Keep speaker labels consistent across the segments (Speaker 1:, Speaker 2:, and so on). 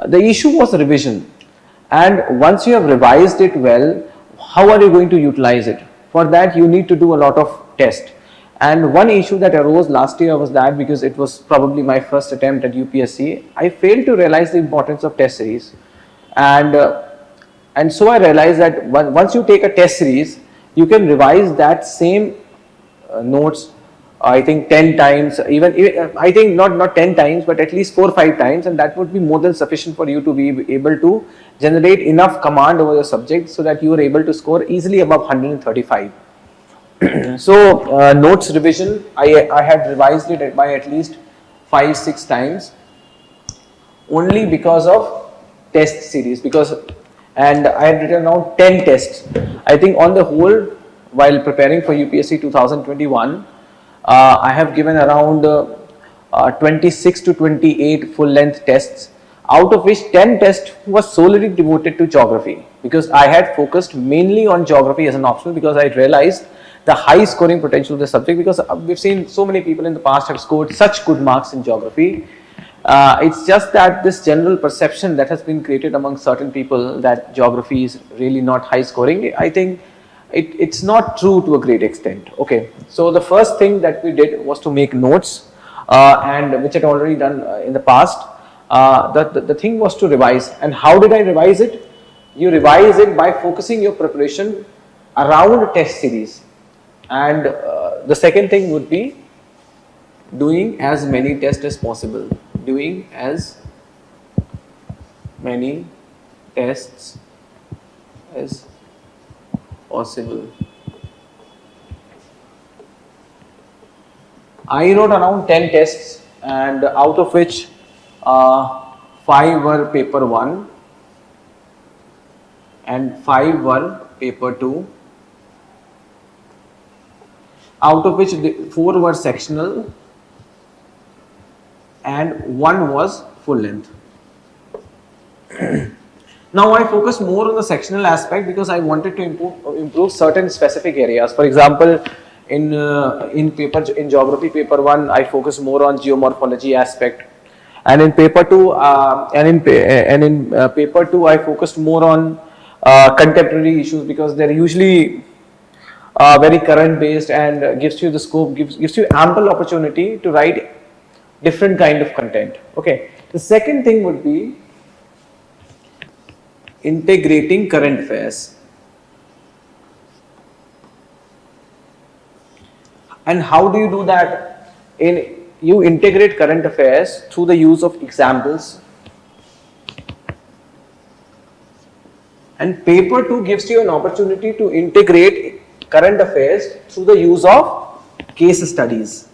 Speaker 1: the issue was revision, and once you have revised it well, how are you going to utilize it? For that you need to do a lot of tests. And one issue that arose last year was that, because it was probably my first attempt at UPSC, I failed to realize the importance of test series. And so I realized that once you take a test series, you can revise that same notes, I think 10 times, even I think not 10 times, but at least 4 or 5 times, and that would be more than sufficient for you to be able to generate enough command over the subject so that you are able to score easily above 135. So notes revision, I had revised it by at least 5-6 times only because of test series, and I had written down 10 tests. I think on the whole, while preparing for UPSC 2021, I have given around 26 to 28 full length tests, out of which 10 tests was solely devoted to geography, because I had focused mainly on geography as an optional, because I realized the high scoring potential of the subject, because we've seen so many people in the past have scored such good marks in geography. It's just that this general perception that has been created among certain people that geography is really not high scoring, I think it's not true to a great extent. Okay, so the first thing that we did was to make notes, and which I had already done in the past. The thing was to revise. And how did I revise it? You revise it by focusing your preparation around test series. And the second thing would be doing as many tests as possible. Doing as many tests as possible. I wrote around 10 tests, and out of which 5 were paper 1 and 5 were paper 2, out of which 4 were sectional and 1 was full length. Now I focused more on the sectional aspect because I wanted to improve certain specific areas. For example, in geography paper 1, I focused more on geomorphology aspect, and in paper 2 paper 2 I focused more on contemporary issues, because they're usually very current based and gives you the scope, gives you ample opportunity to write different kind of content. Okay, the second thing would be integrating current affairs. And how do you do that? You integrate current affairs through the use of examples, and paper 2 gives you an opportunity to integrate current affairs through the use of case studies.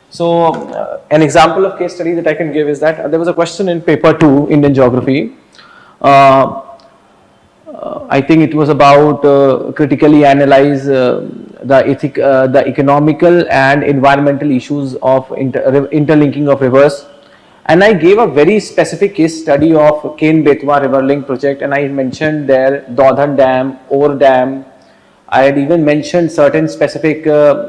Speaker 1: So an example of case study that I can give is that there was a question in paper 2 Indian geography. I think it was about critically analyze the economical and environmental issues of interlinking of rivers, and I gave a very specific case study of Ken-Betwa river link project, and I mentioned there Dodhan Dam, Or Dam. I had even mentioned certain specific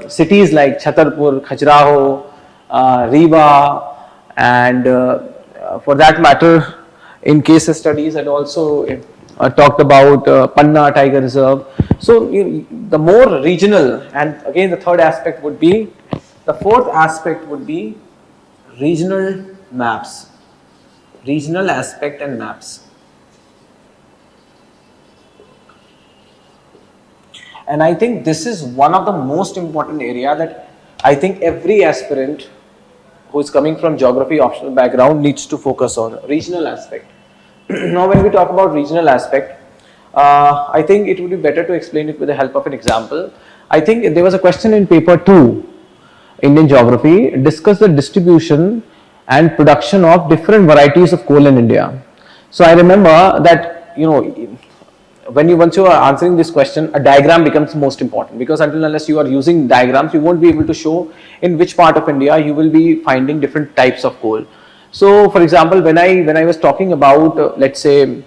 Speaker 1: cities like Chhatarpur, Khajuraho, Rewa, and for that matter in case studies I had also talked about Panna Tiger Reserve. So the more regional, and again the fourth aspect would be regional maps, regional aspect and maps. And I think this is one of the most important area that I think every aspirant who is coming from geography optional background needs to focus on, regional aspect. Now when we talk about regional aspect, I think it would be better to explain it with the help of an example. I think there was a question in paper 2 Indian geography, discuss the distribution and production of different varieties of coal in India. So I remember that once you are answering this question, a diagram becomes most important, because unless you are using diagrams, you won't be able to show in which part of India you will be finding different types of coal. So for example, when I was talking about let's say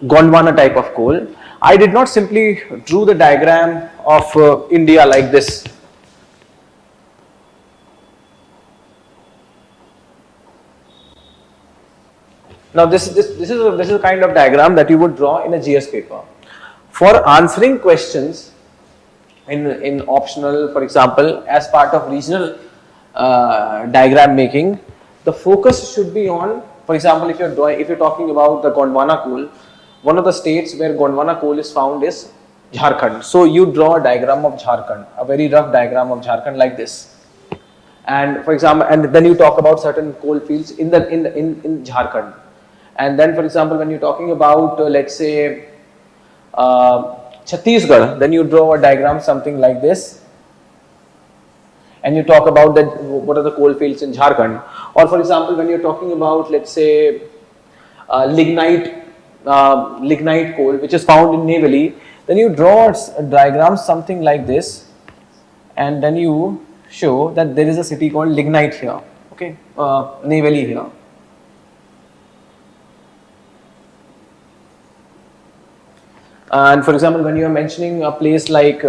Speaker 1: Gondwana type of coal, I did not simply drew the diagram of India like this. Now this is a kind of diagram that you would draw in a GS paper. For answering questions in optional, for example, as part of regional diagram making, the focus should be on, for example, if you're talking about the Gondwana coal, one of the states where Gondwana coal is found is Jharkhand. So you draw a diagram of Jharkhand, a very rough diagram of Jharkhand like this. And for example, and then you talk about certain coal fields in Jharkhand. And then, for example, when you're talking about, let's say, Chhattisgarh, then you draw a diagram something like this, and you talk about that what are the coal fields in Jharkhand. Or, for example, when you're talking about, let's say, lignite coal, which is found in Neyveli, then you draw a diagram something like this, and then you show that there is a city called Lignite here, okay, Neyveli here. And for example, when you are mentioning a place like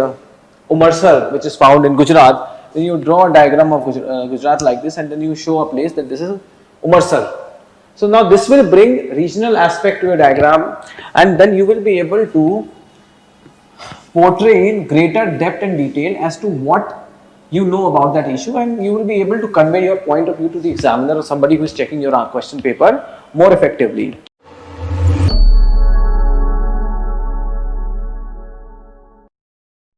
Speaker 1: Umarsar, which is found in Gujarat, then you draw a diagram of Gujarat like this, and then you show a place that this is Umarsar. So now this will bring regional aspect to your diagram, and then you will be able to portray in greater depth and detail as to what you know about that issue, and you will be able to convey your point of view to the examiner or somebody who is checking your question paper more effectively.